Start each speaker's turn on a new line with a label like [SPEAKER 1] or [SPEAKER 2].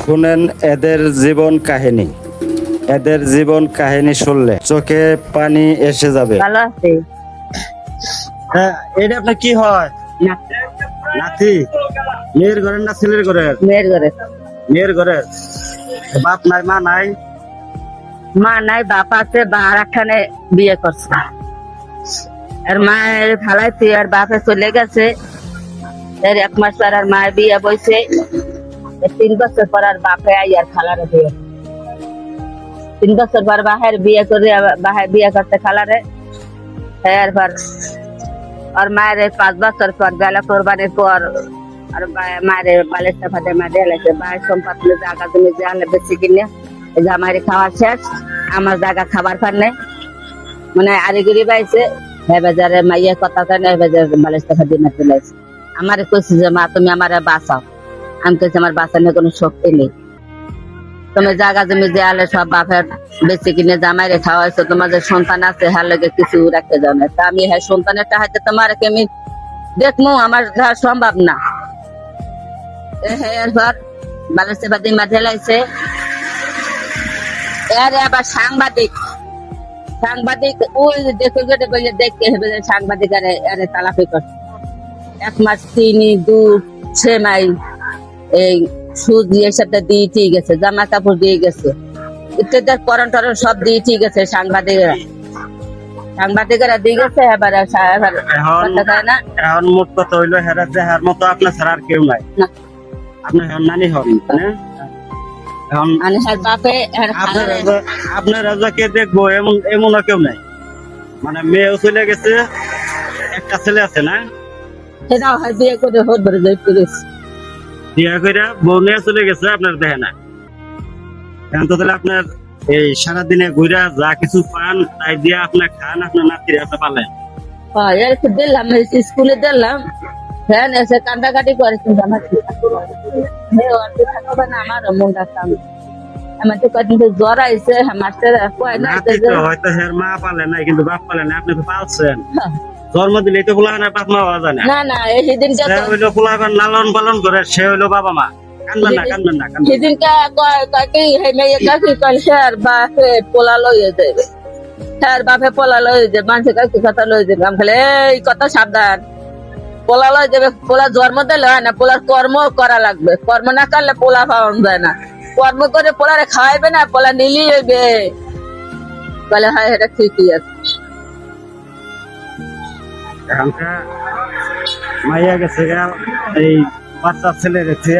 [SPEAKER 1] শুনেন এদের জীবন কাহিনী। এদের জীবন কাহিনী শুনলে চোখে পানি এসে যাবে।
[SPEAKER 2] ভালো আছে
[SPEAKER 1] হ্যাঁ, এটা আপনার কি হয়?
[SPEAKER 2] না
[SPEAKER 1] নাতি? মেয়ের ঘরের না ছেলের ঘরের?
[SPEAKER 2] মেয়ের ঘরে
[SPEAKER 1] মেয়ের ঘরের। বাপ নাই মা নাই?
[SPEAKER 2] মা নাই, বাপ আছে, বা আর একখানে বিয়ে করছে। আর মায়ের ফালাইছে আর বাপে চলে গেছে। এর 1 মাস পর আর মায়ের বিয়ে বইছে। 3 বছর পর আর বাপে আই আর খালারে বিয়ে। 3 বছর পর বাহের বিয়ে করে বাহের বিয়ে করতে খালারে। এরপর আর মায়ের 5 বছর পর গেল কোরবানির পর। আর মায়ের বালেশটা ফাটে মা দিয়েছে। বায়ের সম্পত্তি জায়গা জমি জানলে বেশি কিনে জামাইরে খাওয়ার শেষ, আমার জায়গা খাবার পার মানে আরিগুড়ি পাইছে। বাজারে মাইয়া কথা কেন বালেশটা ফাটে মারতে লাগছে। আমার কইছে যে মা তুমি আমার বাঁচাও। আমি কইছি আমার বাঁচানোর কোনো শক্তি নেই। তুমি জায়গা জমি দেয়ালে সব বাপের বেশি কিনে জামাইরে খাওয়াইছো, তোমার যে সন্তান আছে হ্যাঁ লেগে কিছু রাখতে যাও না। তা আমি হ্যাঁ সন্তানের টাহাইতে তোমার আমি দেখবো, আমার ধর সম্ভব না। এরপর বালেশটা ফাটে মারতে লাগছে। এর আবার সাংবাদিক ওই দেখে গেটে বলে দেখতে হবে যে সাংবাদিক আরে তালাফি করছে। 1 মাস চিনি দুধ সেমাই এই সুদ দিয়ে সাথে দিয়ে ঠিক আছে, জামা কাপড় দিয়ে গেছে, ইত্যাদি করণ টরণ সব দিয়ে ঠিক আছে। সাংবাদিকেরা দিয়ে গেছে। এবার না
[SPEAKER 1] এখন মোট কথা হইলো হেরা যে হার মতো আপনার ছাড়া আর কেউ নাই।
[SPEAKER 2] না
[SPEAKER 1] আপনার এখন নানি হন না? এখন
[SPEAKER 2] মানে হ্যাঁ বাপে
[SPEAKER 1] আপনার রাজাকে দেখবো এমন এমনও কেউ নাই। মানে মেয়েও চলে গেছে, একটা ছেলে আছে না?
[SPEAKER 2] সেটাও হয় বিয়ে করে হোট ভরে যাই পুলিশ
[SPEAKER 1] বিয়ে করে বউ নিয়ে চলে গেছে, আপনার দেখে না। এখন তো তাহলে আপনার এই সারাদিনে ঘুরা যা কিছু পান তাই দিয়ে আপনার খান, আপনার নাতির হাতে পালেন।
[SPEAKER 2] এর দিলাম স্কুলে দিলাম। হ্যাঁ এসে কান্দাকাটি করেছি আমার থাকবে না, আমার মন রাখতাম। আমার তো কদিন জ্বর আইসে মাস্টার কয় না
[SPEAKER 1] হয়তো হের মা পালে নাই কিন্তু বাপ পালে না, আপনি তো পালছেন। জন্ম দিলেই তো পোলা না বাপ মা পাওয়া যায় না।
[SPEAKER 2] না না এই সেদিন
[SPEAKER 1] সে হইলো পোলা লালন পালন করে, সে হইলো বাবা মা। কান্দবেন না
[SPEAKER 2] সেদিনকে কি হে মেয়ে কাকি কল স্যার বাপে পোলা লইয়ে যাবে। স্যার বাপে পোলা লইয়ে যাবে, মানুষের কাকি কথা লইয়ে যাবে। আমি খালি এই কথা সাবধান, পোলা লইয়ে যাবে। পোলা জন্ম দিলে হয় না, পোলার কর্ম করা লাগবে। কর্ম না করলে পোলা পাওয়া যায় না। কর্ম করে পোলারে খাওয়াইবে না, পোলা নিলি হইবে। বলে হয় এটা ঠিকই আছে।
[SPEAKER 1] এখনকার মাইয়া গেছে এই বাচ্চা ছেলে গেছে